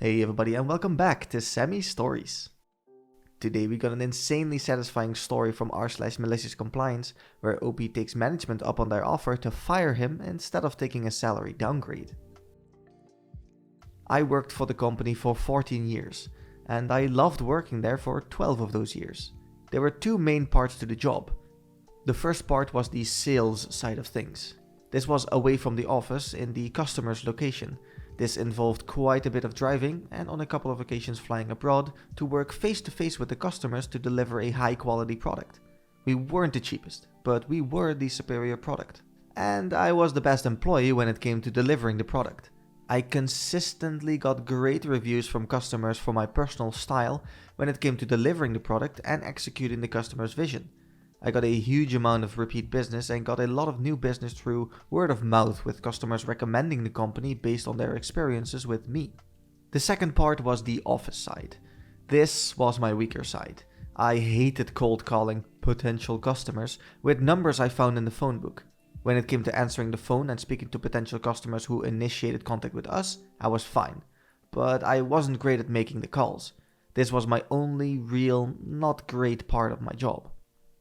Hey everybody and welcome back to Semi Stories. Today we got an insanely satisfying story from r/MaliciousCompliance where OP takes management up on their offer to fire him instead of taking a salary downgrade. I worked for the company for 14 years and I loved working there for 12 of those years. There were two main parts to the job. The first part was the sales side of things. This was away from the office in the customer's location. This involved quite a bit of driving and on a couple of occasions flying abroad to work face to face with the customers to deliver a high quality product. We weren't the cheapest, but we were the superior product. And I was the best employee when it came to delivering the product. I consistently got great reviews from customers for my personal style when it came to delivering the product and executing the customer's vision. I got a huge amount of repeat business and got a lot of new business through word of mouth with customers recommending the company based on their experiences with me. The second part was the office side. This was my weaker side. I hated cold calling potential customers with numbers I found in the phone book. When it came to answering the phone and speaking to potential customers who initiated contact with us, I was fine. But I wasn't great at making the calls. This was my only real, not great part of my job.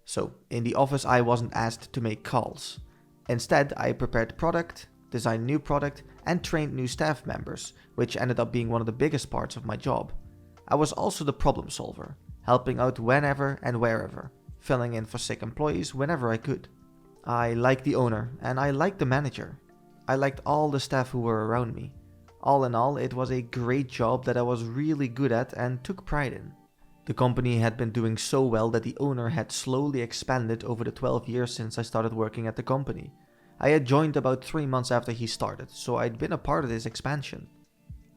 So, in the office I wasn't asked to make calls. Instead, I prepared product, designed new product, and trained new staff members, which ended up being one of the biggest parts of my job. I was also the problem solver, helping out whenever and wherever, filling in for sick employees whenever I could. I liked the owner, and I liked the manager. I liked all the staff who were around me. All in all, it was a great job that I was really good at and took pride in. The company had been doing so well that the owner had slowly expanded over the 12 years since I started working at the company. I had joined about 3 months after he started, so I'd been a part of this expansion.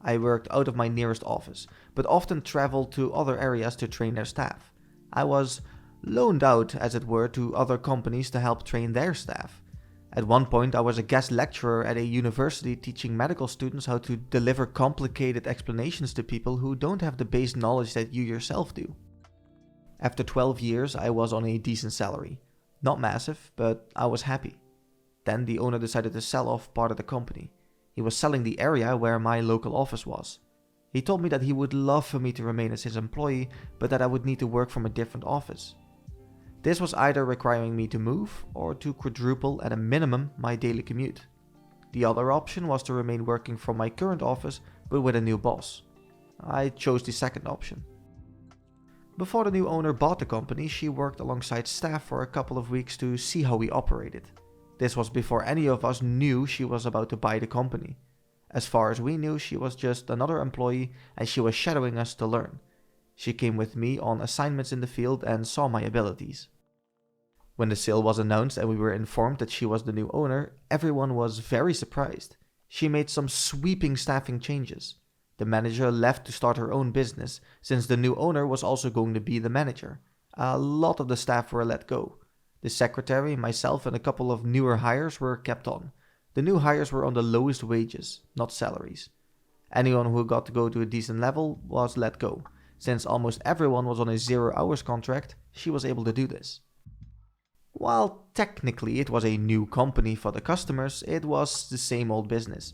I worked out of my nearest office, but often traveled to other areas to train their staff. I was loaned out, as it were, to other companies to help train their staff. At one point I was a guest lecturer at a university teaching medical students how to deliver complicated explanations to people who don't have the base knowledge that you yourself do. After 12 years I was on a decent salary. Not massive, but I was happy. Then the owner decided to sell off part of the company. He was selling the area where my local office was. He told me that he would love for me to remain as his employee, but that I would need to work from a different office. This was either requiring me to move or to quadruple at a minimum my daily commute. The other option was to remain working from my current office but with a new boss. I chose the second option. Before the new owner bought the company, she worked alongside staff for a couple of weeks to see how we operated. This was before any of us knew she was about to buy the company. As far as we knew, she was just another employee and she was shadowing us to learn. She came with me on assignments in the field and saw my abilities. When the sale was announced and we were informed that she was the new owner, everyone was very surprised. She made some sweeping staffing changes. The manager left to start her own business, since the new owner was also going to be the manager. A lot of the staff were let go. The secretary, myself, and a couple of newer hires were kept on. The new hires were on the lowest wages, not salaries. Anyone who got to go to a decent level was let go. Since almost everyone was on a 0-hours contract, she was able to do this. While technically it was a new company for the customers, it was the same old business.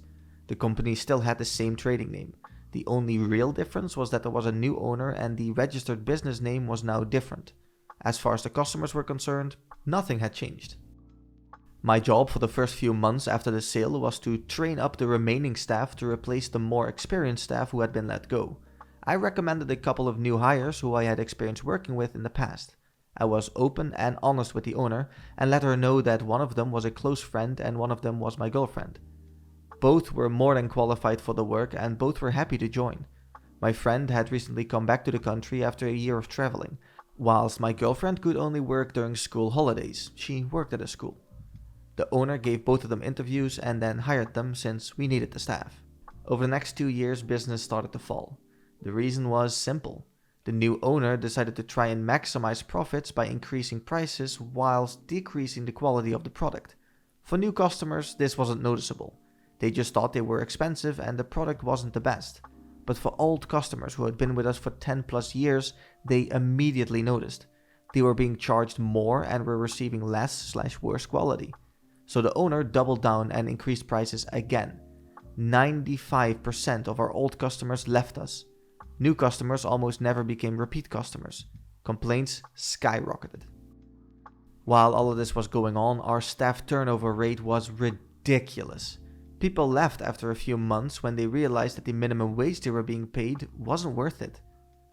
The company still had the same trading name. The only real difference was that there was a new owner and the registered business name was now different. As far as the customers were concerned, nothing had changed. My job for the first few months after the sale was to train up the remaining staff to replace the more experienced staff who had been let go. I recommended a couple of new hires who I had experience working with in the past. I was open and honest with the owner and let her know that one of them was a close friend and one of them was my girlfriend. Both were more than qualified for the work and both were happy to join. My friend had recently come back to the country after a year of traveling, whilst my girlfriend could only work during school holidays. She worked at a school. The owner gave both of them interviews and then hired them since we needed the staff. Over the next 2 years, business started to fall. The reason was simple. The new owner decided to try and maximize profits by increasing prices whilst decreasing the quality of the product. For new customers, this wasn't noticeable. They just thought they were expensive and the product wasn't the best. But for old customers who had been with us for 10 plus years, they immediately noticed. They were being charged more and were receiving less/worse quality. So the owner doubled down and increased prices again. 95% of our old customers left us. New customers almost never became repeat customers. Complaints skyrocketed. While all of this was going on, our staff turnover rate was ridiculous. People left after a few months when they realized that the minimum wage they were being paid wasn't worth it.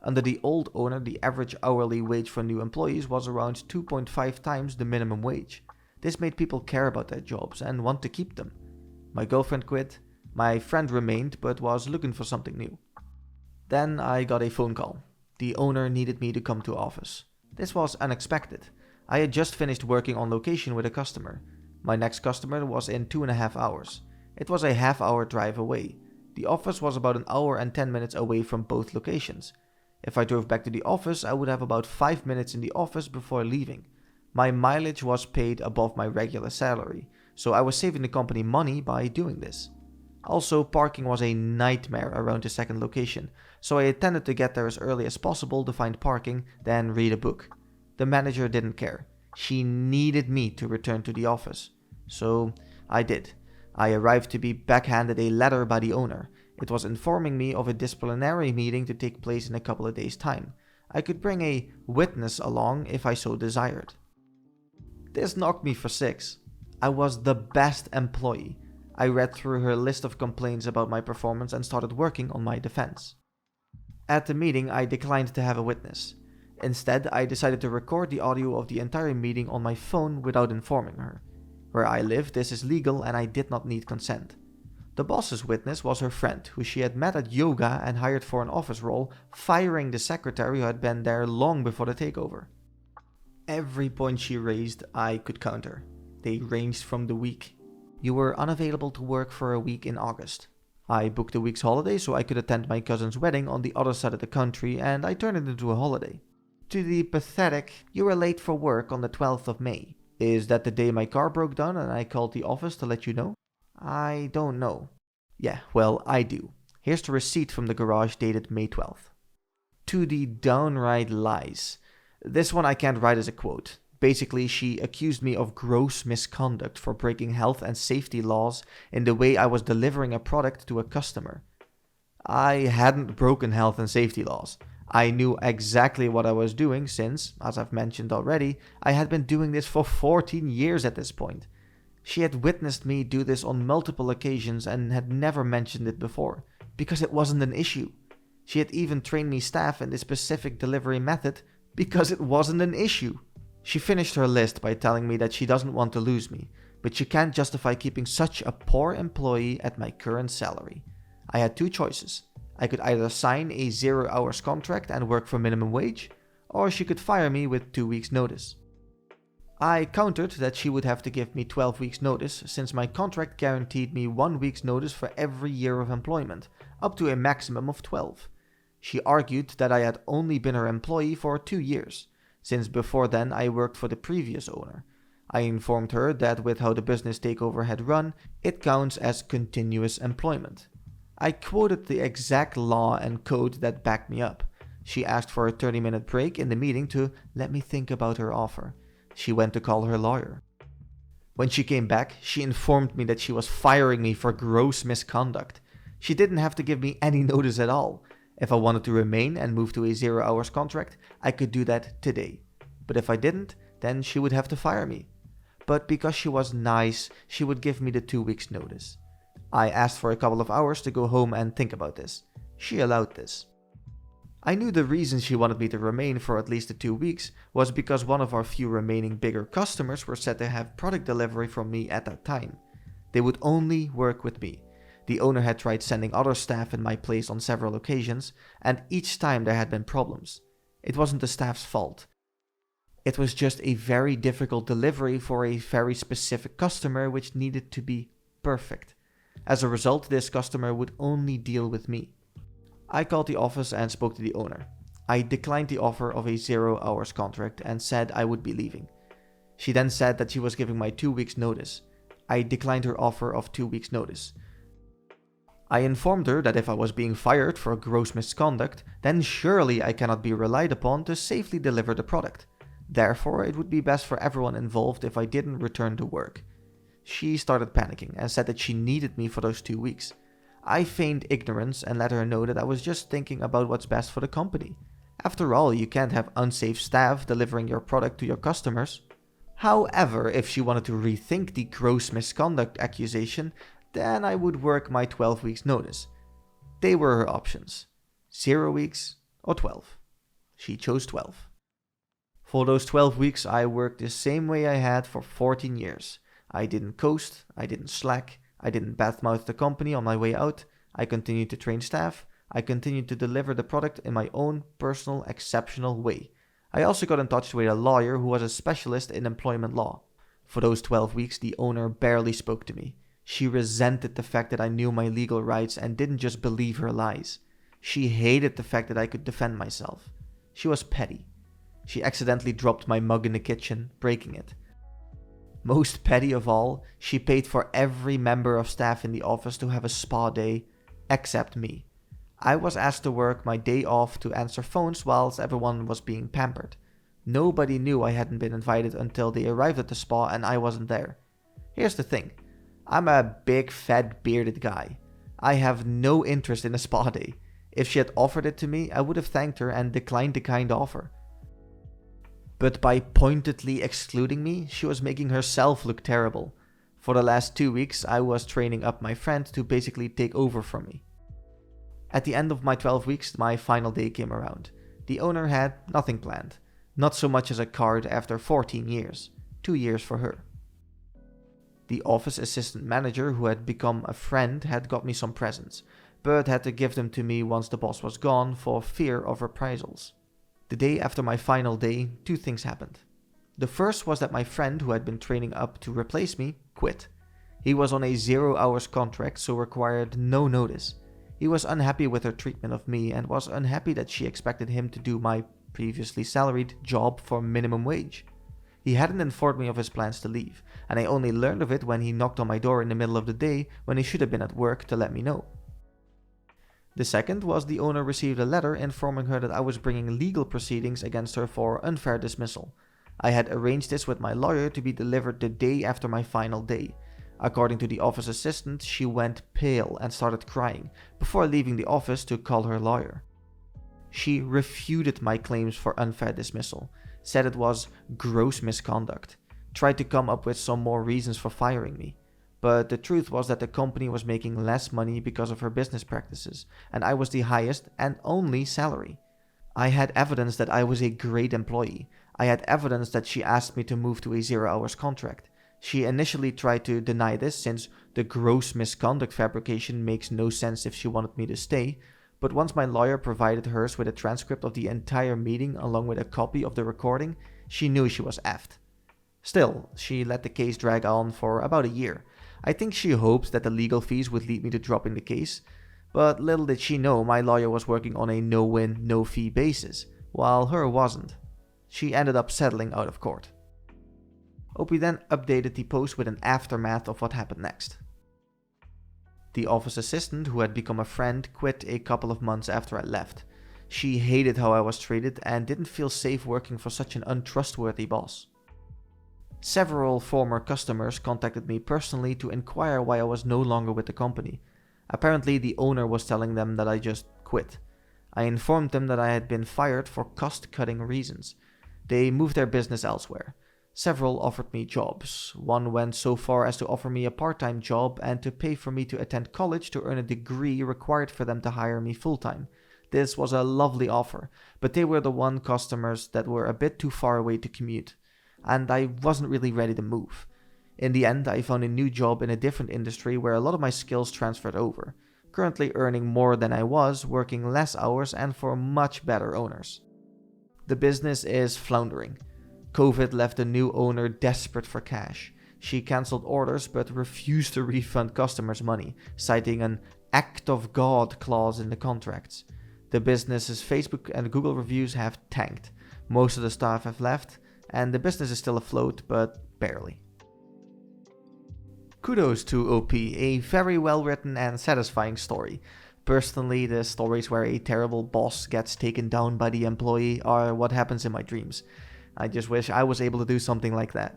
Under the old owner, the average hourly wage for new employees was around 2.5 times the minimum wage. This made people care about their jobs and want to keep them. My girlfriend quit, my friend remained but was looking for something new. Then I got a phone call. The owner needed me to come to office. This was unexpected. I had just finished working on location with a customer. My next customer was in 2.5 hours. It was a half-hour drive away. The office was about an hour and 10 minutes away from both locations. If I drove back to the office, I would have about 5 minutes in the office before leaving. My mileage was paid above my regular salary, so I was saving the company money by doing this. Also, parking was a nightmare around the second location, so I intended to get there as early as possible to find parking, then read a book. The manager didn't care. She needed me to return to the office. So I did. I arrived to be backhanded a letter by the owner. It was informing me of a disciplinary meeting to take place in a couple of days' time. I could bring a witness along if I so desired. This knocked me for 6. I was the best employee. I read through her list of complaints about my performance and started working on my defense. At the meeting, I declined to have a witness. Instead, I decided to record the audio of the entire meeting on my phone without informing her. Where I live, this is legal and I did not need consent. The boss's witness was her friend, who she had met at yoga and hired for an office role, firing the secretary who had been there long before the takeover. Every point she raised, I could counter. They ranged from the week. You were unavailable to work for a week in August. I booked a week's holiday so I could attend my cousin's wedding on the other side of the country, and I turned it into a holiday. To the pathetic, you were late for work on the 12th of May. Is that the day my car broke down and I called the office to let you know? I don't know. Yeah, well, I do. Here's the receipt from the garage dated May 12th. To the downright lies. This one I can't write as a quote. Basically, she accused me of gross misconduct for breaking health and safety laws in the way I was delivering a product to a customer. I hadn't broken health and safety laws. I knew exactly what I was doing since, as I've mentioned already, I had been doing this for 14 years at this point. She had witnessed me do this on multiple occasions and had never mentioned it before, because it wasn't an issue. She had even trained me staff in this specific delivery method because it wasn't an issue. She finished her list by telling me that she doesn't want to lose me, but she can't justify keeping such a poor employee at my current salary. I had 2 choices. I could either sign a 0 hours contract and work for minimum wage, or she could fire me with 2 weeks notice. I countered that she would have to give me 12 weeks notice since my contract guaranteed me 1 week's notice for every year of employment, up to a maximum of 12. She argued that I had only been her employee for 2 years, since before then I worked for the previous owner. I informed her that with how the business takeover had run, it counts as continuous employment. I quoted the exact law and code that backed me up. She asked for a 30-minute break in the meeting to let me think about her offer. She went to call her lawyer. When she came back, she informed me that she was firing me for gross misconduct. She didn't have to give me any notice at all. If I wanted to remain and move to a 0 hours contract, I could do that today. But if I didn't, then she would have to fire me. But because she was nice, she would give me the 2 weeks notice. I asked for a couple of hours to go home and think about this. She allowed this. I knew the reason she wanted me to remain for at least the 2 weeks was because one of our few remaining bigger customers were set to have product delivery from me at that time. They would only work with me. The owner had tried sending other staff in my place on several occasions, and each time there had been problems. It wasn't the staff's fault. It was just a very difficult delivery for a very specific customer which needed to be perfect. As a result, this customer would only deal with me. I called the office and spoke to the owner. I declined the offer of a 0 hours contract and said I would be leaving. She then said that she was giving my 2 weeks notice. I declined her offer of 2 weeks notice. I informed her that if I was being fired for gross misconduct, then surely I cannot be relied upon to safely deliver the product. Therefore, it would be best for everyone involved if I didn't return to work. She started panicking and said that she needed me for those 2 weeks. I feigned ignorance and let her know that I was just thinking about what's best for the company. After all, you can't have unsafe staff delivering your product to your customers. However, if she wanted to rethink the gross misconduct accusation, then I would work my 12 weeks notice. They were her options: 0 weeks or 12. She chose 12. For those 12 weeks, I worked the same way I had for 14 years. I didn't coast, I didn't slack, I didn't badmouth the company on my way out, I continued to train staff, I continued to deliver the product in my own personal, exceptional way. I also got in touch with a lawyer who was a specialist in employment law. For those 12 weeks, the owner barely spoke to me. She resented the fact that I knew my legal rights and didn't just believe her lies. She hated the fact that I could defend myself. She was petty. She accidentally dropped my mug in the kitchen, breaking it. Most petty of all, she paid for every member of staff in the office to have a spa day, except me. I was asked to work my day off to answer phones whilst everyone was being pampered. Nobody knew I hadn't been invited until they arrived at the spa and I wasn't there. Here's the thing. I'm a big, fat, bearded guy. I have no interest in a spa day. If she had offered it to me, I would have thanked her and declined the kind offer. But by pointedly excluding me, she was making herself look terrible. For the last 2 weeks, I was training up my friend to basically take over from me. At the end of my 12 weeks, my final day came around. The owner had nothing planned. Not so much as a card after 14 years. 2 years for her. The office assistant manager, who had become a friend, had got me some presents, but had to give them to me once the boss was gone for fear of reprisals. The day after my final day, 2 things happened. The first was that my friend, who had been training up to replace me, quit. He was on a 0 hours contract, so required no notice. He was unhappy with her treatment of me and was unhappy that she expected him to do my previously salaried job for minimum wage. He hadn't informed me of his plans to leave, and I only learned of it when he knocked on my door in the middle of the day when he should have been at work to let me know. The second was the owner received a letter informing her that I was bringing legal proceedings against her for unfair dismissal. I had arranged this with my lawyer to be delivered the day after my final day. According to the office assistant, she went pale and started crying before leaving the office to call her lawyer. She refuted my claims for unfair dismissal, said it was gross misconduct, tried to come up with some more reasons for firing me. But the truth was that the company was making less money because of her business practices, and I was the highest and only salary. I had evidence that I was a great employee. I had evidence that she asked me to move to a 0 hours contract. She initially tried to deny this since the gross misconduct fabrication makes no sense if she wanted me to stay, but once my lawyer provided hers with a transcript of the entire meeting along with a copy of the recording, she knew she was effed. Still, she let the case drag on for about a year. I think she hoped that the legal fees would lead me to dropping the case, but little did she know my lawyer was working on a no-win, no-fee basis, while her wasn't. She ended up settling out of court. Opie then updated the post with an aftermath of what happened next. The office assistant, who had become a friend, quit a couple of months after I left. She hated how I was treated and didn't feel safe working for such an untrustworthy boss. Several former customers contacted me personally to inquire why I was no longer with the company. Apparently, the owner was telling them that I just quit. I informed them that I had been fired for cost-cutting reasons. They moved their business elsewhere. Several offered me jobs. One went so far as to offer me a part-time job and to pay for me to attend college to earn a degree required for them to hire me full-time. This was a lovely offer, but they were the customers that were a bit too far away to commute, and I wasn't really ready to move. In the end, I found a new job in a different industry where a lot of my skills transferred over, currently earning more than I was, working less hours, and for much better owners. The business is floundering. COVID left the new owner desperate for cash. She cancelled orders but refused to refund customers' money, citing an act of God clause in the contracts. The business's Facebook and Google reviews have tanked. Most of the staff have left, and the business is still afloat, but barely. Kudos to OP, a very well written and satisfying story. Personally, the stories where a terrible boss gets taken down by the employee are what happens in my dreams. I just wish I was able to do something like that.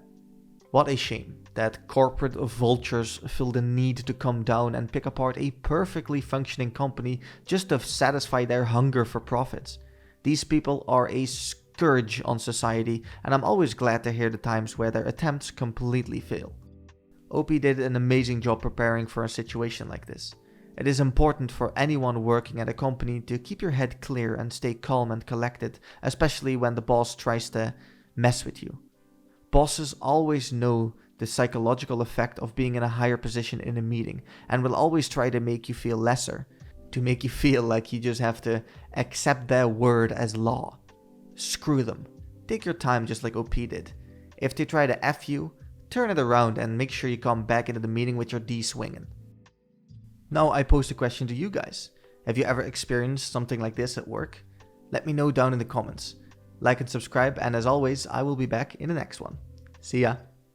What a shame that corporate vultures feel the need to come down and pick apart a perfectly functioning company just to satisfy their hunger for profits. These people are a scourge on society, and I'm always glad to hear the times where their attempts completely fail. OP did an amazing job preparing for a situation like this. It is important for anyone working at a company to keep your head clear and stay calm and collected, especially when the boss tries to mess with you. Bosses always know the psychological effect of being in a higher position in a meeting and will always try to make you feel lesser, to make you feel like you just have to accept their word as law. Screw them. Take your time just like OP did. If they try to F you, turn it around and make sure you come back into the meeting with your D swinging. Now I pose a question to you guys. Have you ever experienced something like this at work? Let me know down in the comments. Like and subscribe, and as always, I will be back in the next one. See ya!